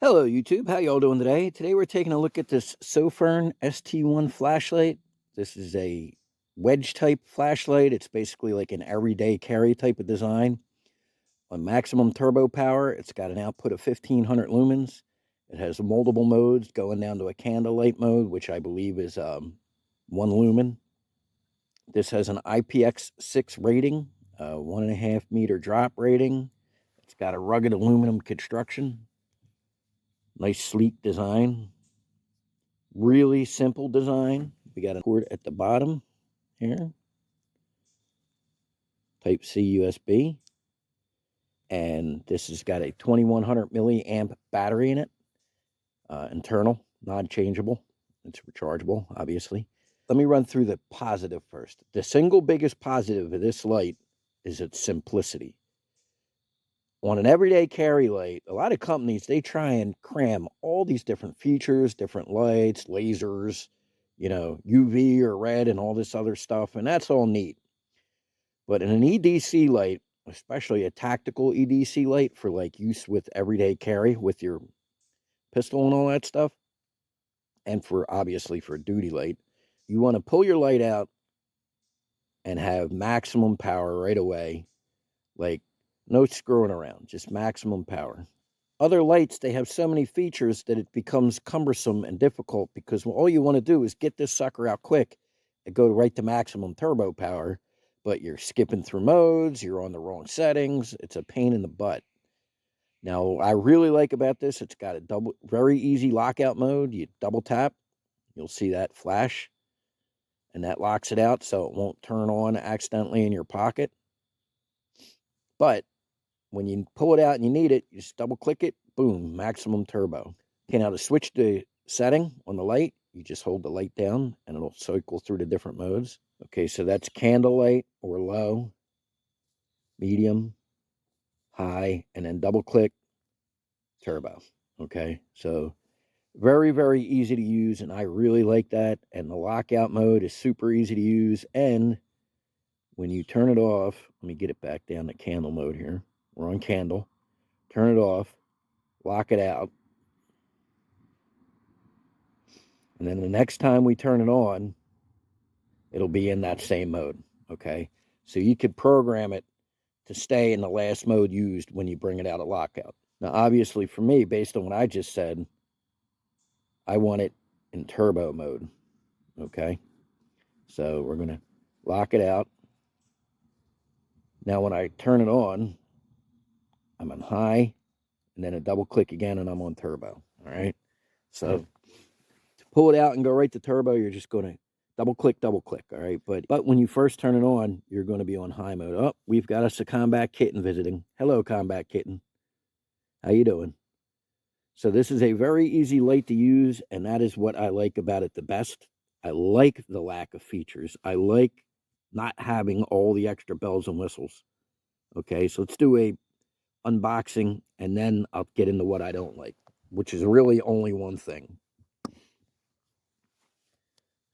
Hello YouTube, how y'all doing today? Today we're taking a look at this Sofirn ST1 flashlight. This is a wedge type flashlight. It's basically like an everyday carry type of design. On maximum turbo power, it's got an output of 1500 lumens. It has multiple modes going down to a candlelight mode, which I believe is 1 lumen. This has an IPX6 rating, 1.5 meter drop rating. It's got a rugged aluminum construction. Nice sleek design. Really simple design. We got a port at the bottom here. Type C USB. And this has got a 2100 milliamp battery in it. Internal, non-changeable. It's rechargeable, obviously. Let me run through the positive first. The single biggest positive of this light is its simplicity. On an everyday carry light, a lot of companies, they try and cram all these different features, different lights, lasers, UV or red and all this other stuff, and that's all neat. But in an EDC light, especially a tactical EDC light for like use with everyday carry with your pistol and all that stuff, and obviously for a duty light, you want to pull your light out and have maximum power right away, like no screwing around, just maximum power. Other lights, they have so many features that it becomes cumbersome and difficult because all you want to do is get this sucker out quick and go right to maximum turbo power, but you're skipping through modes, you're on the wrong settings, it's a pain in the butt. Now, I really like about this, it's got a very easy lockout mode. You double tap, you'll see that flash, and that locks it out so it won't turn on accidentally in your pocket. But when you pull it out and you need it, you just double click it, boom, maximum turbo. Okay, now to switch the setting on the light, you just hold the light down and it'll cycle through the different modes. Okay, so that's candlelight or low, medium, high, and then double click, turbo. Okay, so very, very easy to use, and I really like that. And the lockout mode is super easy to use. And when you turn it off, let me get it back down to candle mode here. We're on candle. Turn it off, lock it out. And then the next time we turn it on, it'll be in that same mode, okay? So you could program it to stay in the last mode used when you bring it out of lockout. Now, obviously, for me, based on what I just said, I want it in turbo mode, okay? So we're going to lock it out. Now, when I turn it on, I'm on high, and then a double click again, and I'm on turbo, all right? So to pull it out and go right to turbo, you're just going to double click, all right? But when you first turn it on, you're going to be on high mode. Oh, we've got us a Combat Kitten visiting. Hello, Combat Kitten. How you doing? So this is a very easy light to use, and that is what I like about it the best. I like the lack of features. I like not having all the extra bells and whistles. Okay, so let's do a unboxing, and then I'll get into what I don't like, which is really only one thing.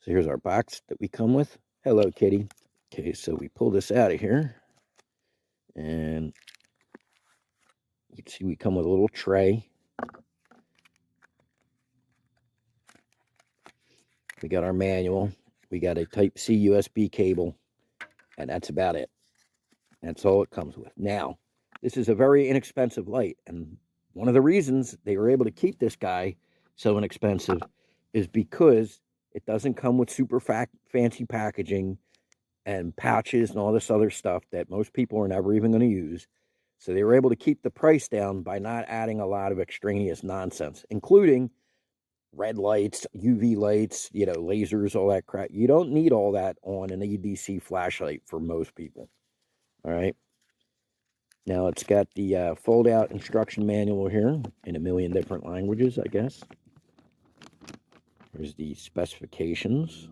So here's our box that we come with. Hello, kitty. Okay, so we pull this out of here, and you can see we come with a little tray. We got our manual. We got a Type C USB cable, and that's about it. That's all it comes with. Now, this is a very inexpensive light, and one of the reasons they were able to keep this guy so inexpensive is because it doesn't come with super fancy packaging and pouches and all this other stuff that most people are never even going to use. So they were able to keep the price down by not adding a lot of extraneous nonsense, including red lights, UV lights, lasers, all that crap. You don't need all that on an EDC flashlight for most people. All right. Now it's got the fold-out instruction manual here in a million different languages, I guess. Here's the specifications.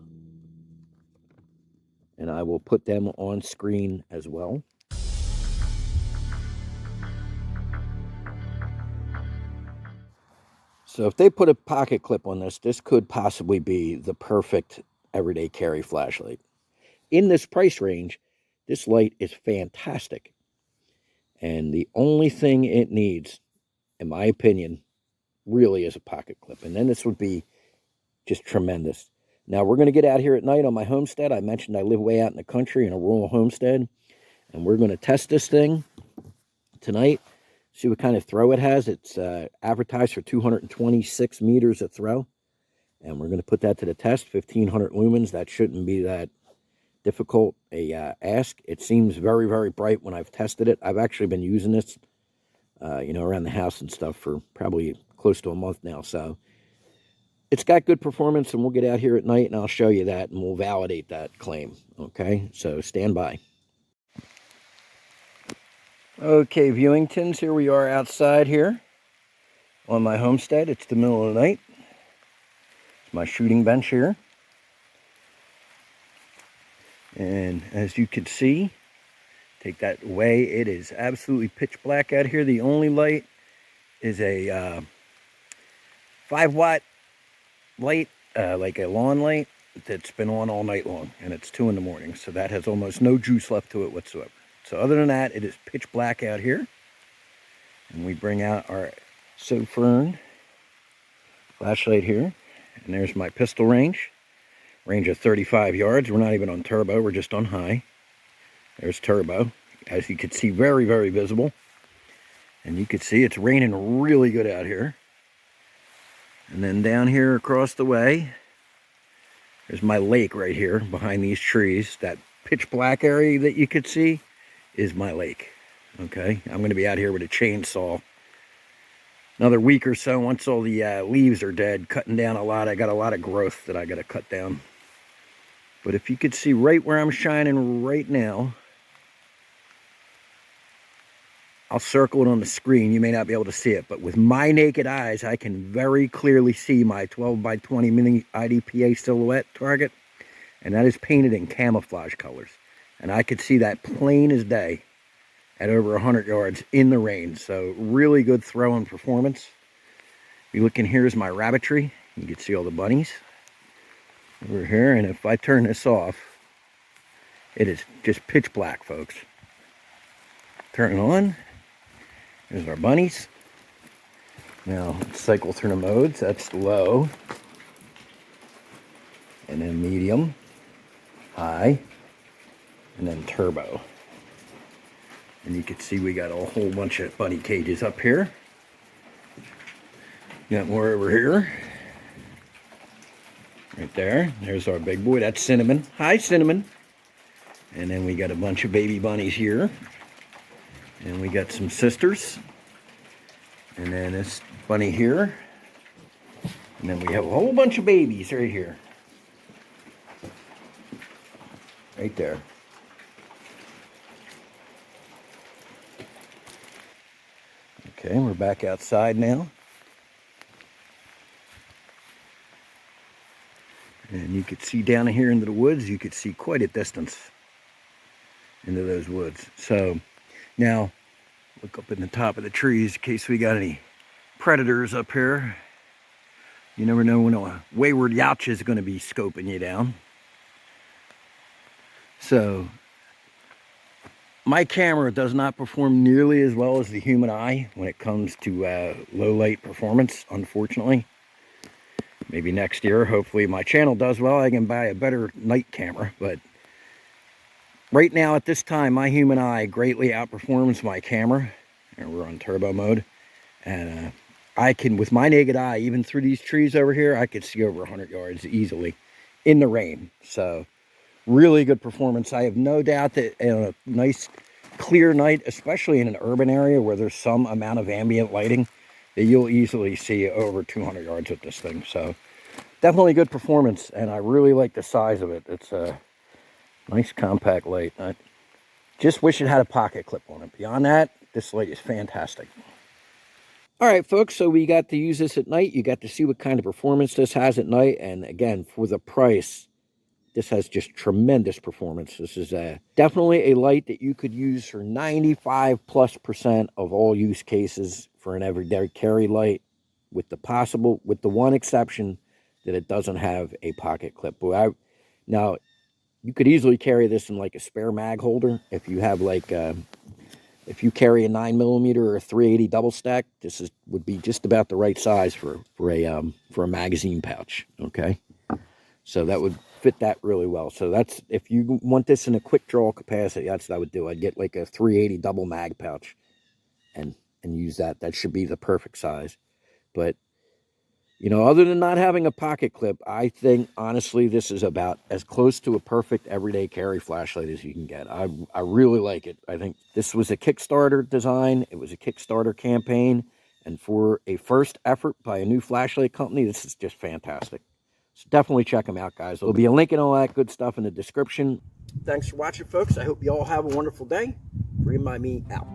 And I will put them on screen as well. So if they put a pocket clip on this, this could possibly be the perfect everyday carry flashlight. In this price range, this light is fantastic. And the only thing it needs, in my opinion, really is a pocket clip. And then this would be just tremendous. Now we're going to get out here at night on my homestead. I mentioned I live way out in the country in a rural homestead. And we're going to test this thing tonight. See what kind of throw it has. It's advertised for 226 meters of throw. And we're going to put that to the test. 1500 lumens. That shouldn't be that difficult a ask. It seems very, very bright when I've tested it. I've actually been using this, around the house and stuff for probably close to a month now. So it's got good performance, and we'll get out here at night and I'll show you that and we'll validate that claim. Okay, so stand by. Okay, Viewingtons, here we are outside here on my homestead. It's the middle of the night. It's my shooting bench here. And as you can see, take that away, it is absolutely pitch black out here. The only light is a 5-watt light, like a lawn light, that's been on all night long, and it's 2 in the morning, so that has almost no juice left to it whatsoever. So other than that, it is pitch black out here. And we bring out our Sofirn flashlight here, and there's my pistol range of 35 yards. We're not even on turbo, we're just on high. There's turbo, as you can see, very, very visible. And you can see it's raining really good out here. And then down here across the way, there's my lake right here behind these trees. That pitch black area that you could see is my lake. Okay, I'm going to be out here with a chainsaw another week or so once all the leaves are dead, cutting down a lot. I got a lot of growth that I got to cut down. But if you could see right where I'm shining right now, I'll circle it on the screen. You may not be able to see it, but with my naked eyes, I can very clearly see my 12 by 20 mini IDPA silhouette target, and that is painted in camouflage colors. And I could see that plain as day at over 100 yards in the rain. So really good throw and performance. You look in here is my rabbitry. You can see all the bunnies over here. And if I turn this off, it is just pitch black, folks. Turn it on. There's our bunnies. Now let's cycle through the modes. That's low. And then medium, high, and then turbo. And you can see we got a whole bunch of bunny cages up here. Got more over here. Right there. There's our big boy. That's Cinnamon. Hi, Cinnamon. And then we got a bunch of baby bunnies here. And we got some sisters. And then this bunny here. And then we have a whole bunch of babies right here. Right there. Okay, we're back outside now. And you could see down here into the woods, you could see quite a distance into those woods. So now, look up in the top of the trees in case we got any predators up here. You never know when a wayward youch is going to be scoping you down. So my camera does not perform nearly as well as the human eye when it comes to low light performance, unfortunately. Maybe next year, hopefully my channel does well, I can buy a better night camera. But right now at this time, my human eye greatly outperforms my camera. And we're on turbo mode. And I can, with my naked eye, even through these trees over here, I could see over 100 yards easily in the rain. So really good performance. I have no doubt that in a nice clear night, especially in an urban area where there's some amount of ambient lighting, that you'll easily see over 200 yards with this thing. So definitely good performance, and I really like the size of it. It's a nice compact light. I just wish it had a pocket clip on it. Beyond that, this light is fantastic. All right, folks, so we got to use this at night. You got to see what kind of performance this has at night, and again, for the price, this has just tremendous performance. This is definitely a light that you could use for 95+% of all use cases for an everyday carry light, with the one exception that it doesn't have a pocket clip. Now, you could easily carry this in like a spare mag holder if you have like if you carry a 9mm or a 380 double stack, this would be just about the right size for a magazine pouch. Okay, so that would fit that really well. So that's, if you want this in a quick draw capacity, that's what I would do. I'd get like a 380 double mag pouch and use that. That should be the perfect size. But you know, other than not having a pocket clip, I think, honestly, this is about as close to a perfect everyday carry flashlight as you can get. I really like it. I think this was a Kickstarter design. It was a Kickstarter campaign. And for a first effort by a new flashlight company, this is just fantastic. So definitely check them out, guys. There'll be a link and all that good stuff in the description. Thanks for watching, folks. I hope you all have a wonderful day. Remind me out.